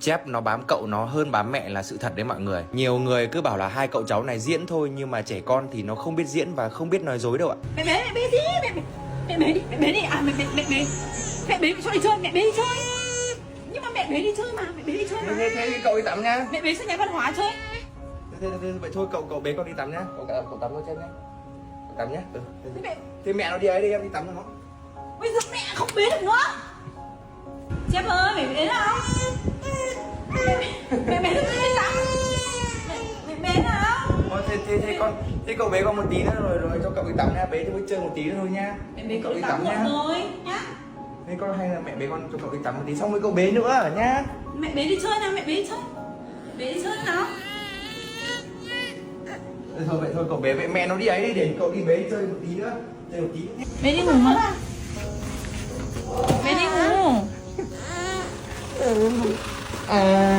Chép nó bám cậu nó hơn bám mẹ là sự thật đấy mọi người. Nhiều người cứ bảo là hai cậu cháu này diễn thôi, nhưng mà trẻ con thì nó không biết diễn và không biết nói dối đâu ạ. Mẹ bế đi, mẹ bế đi, à mẹ bế cho đi chơi, mẹ bế đi chơi. Nhưng mà mẹ bế đi chơi mà, mẹ bế đi chơi mà. Thế cậu đi tắm nhá. Mẹ bế sang nhà văn hóa chơi. Thế vậy thôi cậu bế con đi tắm nhá. Cậu tắm thôi trên nhá. Cậu tắm nhá. Thế mẹ nó đi ấy đi, em đi tắm cho nó. Bây giờ mẹ không bế được nữa. Chép ơi, mẹ bế nào? Mẹ bế được đi tắm. Mẹ bế nào? Thôi thế cậu bế con một tí nữa rồi cho cậu đi tắm nha, bế cho chơi một tí nữa thôi nha. Mẹ bế cậu đi tắm nhá. Rồi nhá. Thế con hay là mẹ bế con cho cậu đi tắm một tí xong rồi cậu bế nữa nhá. Mẹ bế đi chơi nào, mẹ bế đi chơi. Bế đi chơi nào. Thôi vậy thôi cậu bế vậy mẹ nó đi ấy đi để cậu đi bế chơi một tí nữa. Chơi một tí. Bế đi ngủ mà. Bế đi ngủ. Ơi.